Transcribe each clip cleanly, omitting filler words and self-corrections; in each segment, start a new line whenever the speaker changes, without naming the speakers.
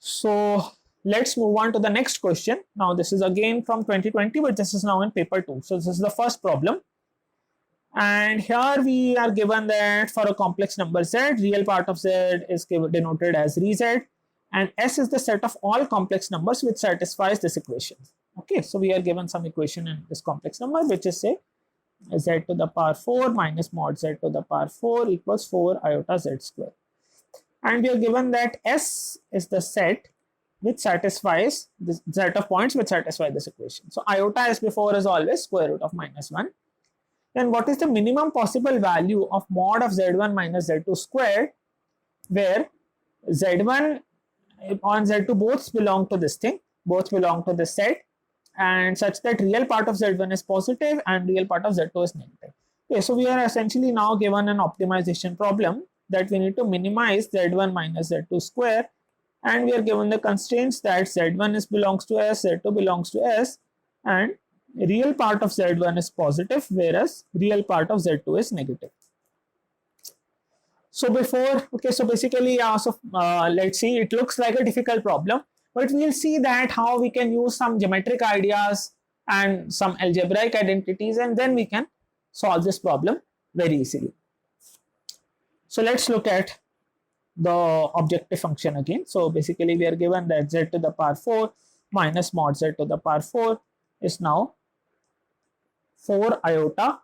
So let's move on to the next question. Now this is again from 2020, but this is now in paper 2. So this is the first problem. And here we are given that for a complex number z, real part of z is denoted as re z, and S is the set of all complex numbers which satisfies this equation. Okay, so we are given some equation in this complex number which is say z to the power 4 minus mod z to the power 4 equals 4 iota z square. And we are given that S is the set which satisfies this set of points which satisfy this equation. So iota as before is always square root of minus 1. Then what is the minimum possible value of mod of z1 minus z2 squared, where z1 on z2 both belong to this thing, both belong to this set, and such that real part of z1 is positive and real part of z2 is negative. Okay, so we are essentially now given an optimization problem that we need to minimize z1 minus z2 square, and we are given the constraints that z1 belongs to S, z2 belongs to S, and real part of z1 is positive whereas real part of z2 is negative. So basically let's see, it looks like a difficult problem, but we'll see that how we can use some geometric ideas and some algebraic identities, and then we can solve this problem very easily. So let's look at the objective function again. So basically we are given that z to the power 4 minus mod z to the power 4 is now 4 iota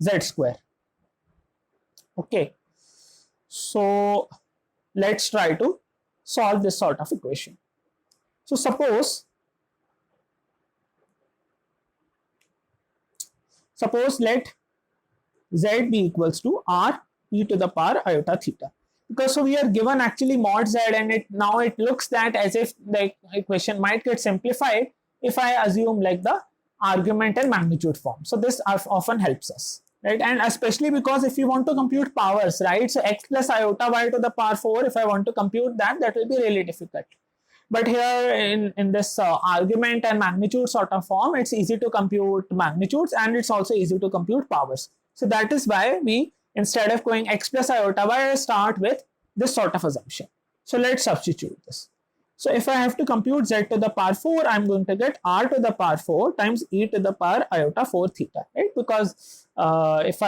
z square. Okay, so let's try to solve this sort of equation. So suppose let z be equals to r e to the power iota theta, because so we are given actually mod z, and now it looks that as if the equation might get simplified if I assume like the argument and magnitude form. So this often helps us, right? And especially because if you want to compute powers, right? So x plus iota y to the power 4, if I want to compute that will be really difficult. But here in this argument and magnitude sort of form, it's easy to compute magnitudes and it's also easy to compute powers. So that is why we, instead of going x plus iota y, start with this sort of assumption. So let's substitute this. So if I have to compute z to the power 4, I'm going to get r to the power 4 times e to the power iota 4 theta, right? Because if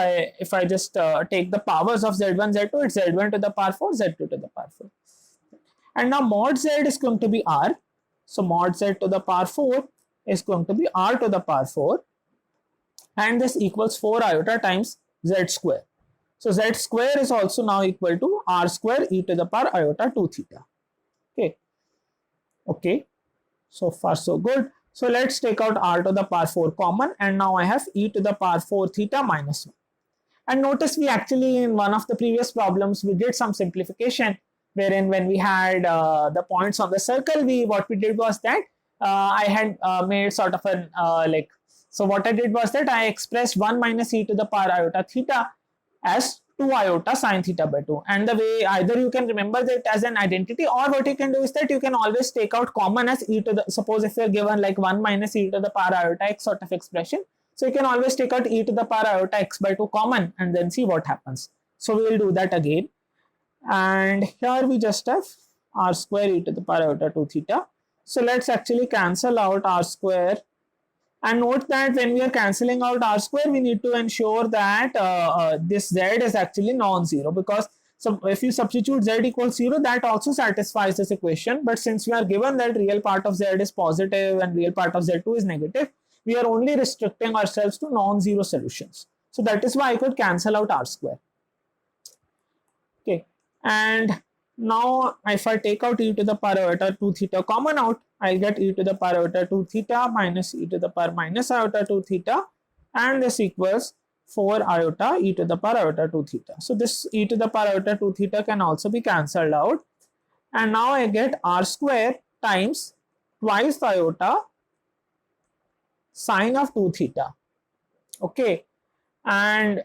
I just take the powers of z1, z2, it's z1 to the power 4, z2 to the power 4. And now mod z is going to be r. So mod z to the power 4 is going to be r to the power 4. And this equals 4 iota times z square. So z square is also now equal to r square e to the power iota 2 theta. Okay, so far so good. So let's take out r to the power 4 common, and now I have e to the power 4 theta minus 1. And notice we actually in one of the previous problems we did some simplification, wherein when we had the points on the circle, what we did was that I had made sort of an so what I did was that I expressed 1 minus e to the power iota theta as 2 iota sine theta by 2, and the way either you can remember that as an identity, or what you can do is that you can always take out common as e to the, suppose if you're given like 1 minus e to the power iota x sort of expression, so you can always take out e to the power iota x by 2 common and then see what happens. So we will do that again, and here we just have r square e to the power iota 2 theta. So let's actually cancel out r square. And note that when we are cancelling out r square, we need to ensure that this z is actually non-zero, because so if you substitute z equals 0, that also satisfies this equation. But since we are given that real part of z is positive and real part of z2 is negative, we are only restricting ourselves to non-zero solutions. So that is why I could cancel out r square. Okay, and now if I take out e to the power iota 2 theta common out, I'll get e to the power iota 2 theta minus e to the power minus iota 2 theta, and this equals 4 iota e to the power iota 2 theta. So this e to the power iota 2 theta can also be cancelled out, and now I get r square times twice iota sine of 2 theta. Okay, and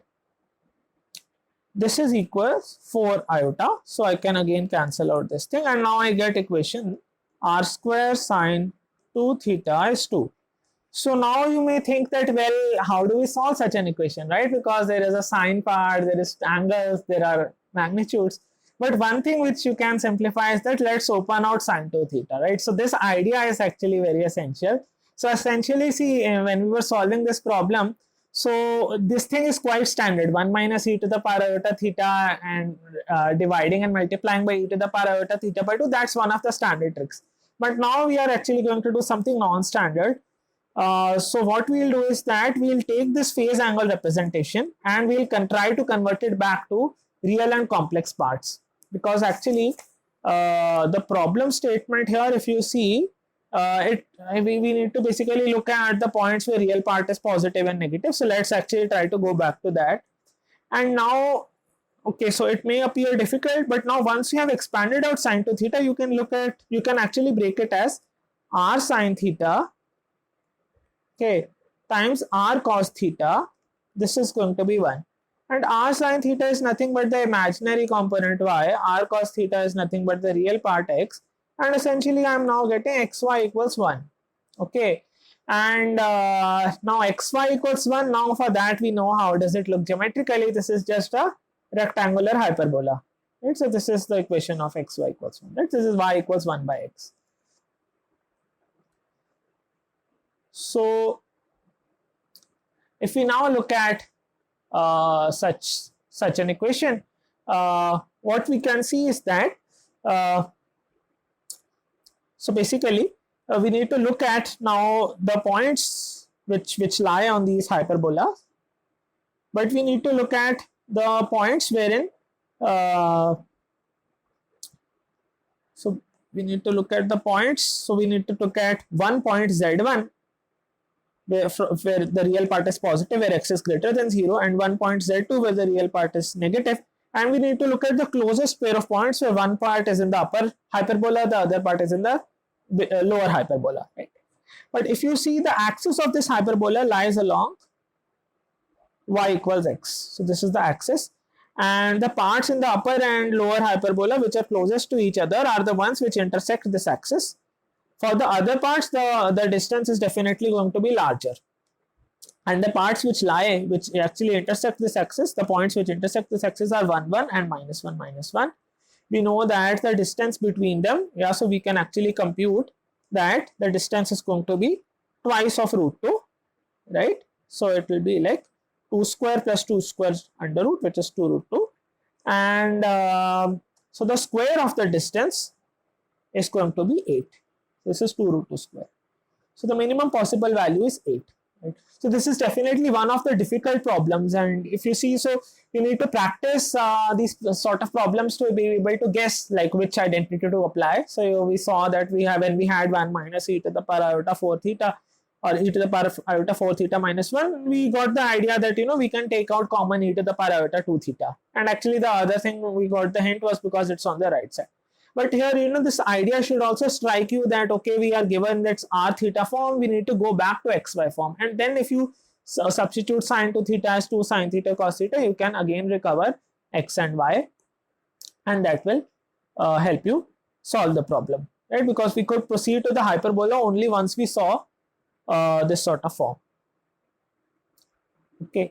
this is equals 4 iota. So I can again cancel out this thing, and now I get equation r square sine 2 theta is 2. So now you may think that, well, how do we solve such an equation, right? Because there is a sine part, there is angles, there are magnitudes. But one thing which you can simplify is that let's open out sine 2 theta, right? So this idea is actually very essential. So essentially, see, when we were solving this problem, so this thing is quite standard, 1 minus e to the power iota theta, and dividing and multiplying by e to the power iota theta by 2, that's one of the standard tricks. But now we are actually going to do something non-standard. So what we'll do is that we'll take this phase angle representation and we'll try to convert it back to real and complex parts. Because actually the problem statement here, if you see, we need to basically look at the points where real part is positive and negative. So let's actually try to go back to that. And now, okay, so it may appear difficult, but now once you have expanded out sine 2 theta, you can actually break it as r sine theta, okay, times r cos theta. This is going to be 1. And r sine theta is nothing but the imaginary component y, r cos theta is nothing but the real part x, and essentially I am now getting xy equals 1. Okay, and now xy equals 1. Now for that we know how does it look geometrically. This is just a rectangular hyperbola, right? So this is the equation of xy equals 1, right? This is y equals 1 by x. So if we now look at such an equation, what we can see is that so basically we need to look at now the points which lie on these hyperbolas, but we need to look at the points wherein so we need to look at the points. So we need to look at one point z1 where the real part is positive, where x is greater than 0, and one point z2 where the real part is negative. And we need to look at the closest pair of points where one part is in the upper hyperbola, the other part is in the lower hyperbola, right? But if you see, the axis of this hyperbola lies along y equals x. So this is the axis, and the parts in the upper and lower hyperbola which are closest to each other are the ones which intersect this axis. For the other parts, the distance is definitely going to be larger. And the parts which actually intersect this axis, the points which intersect this axis are 1, 1 and minus 1, minus 1. We know that the distance between them, yeah, so we can actually compute that the distance is going to be twice of root 2, right? So it will be like 2 square plus 2 square under root, which is 2 root 2. And so the square of the distance is going to be 8. This is 2 root 2 square. So the minimum possible value is 8. Right? So this is definitely one of the difficult problems, and if you see, so you need to practice these sort of problems to be able to guess like which identity to apply. So we saw that when we had 1 minus e to the power iota 4 theta or e to the power iota 4 theta minus 1, we got the idea that we can take out common e to the power iota 2 theta. And actually the other thing we got the hint was because it's on the right side. But here, this idea should also strike you that, okay, we are given that's r theta form, we need to go back to xy form. And then if you substitute sine 2 theta as 2 sine theta cos theta, you can again recover x and y. And that will help you solve the problem, right? Because we could proceed to the hyperbola only once we saw this sort of form. Okay.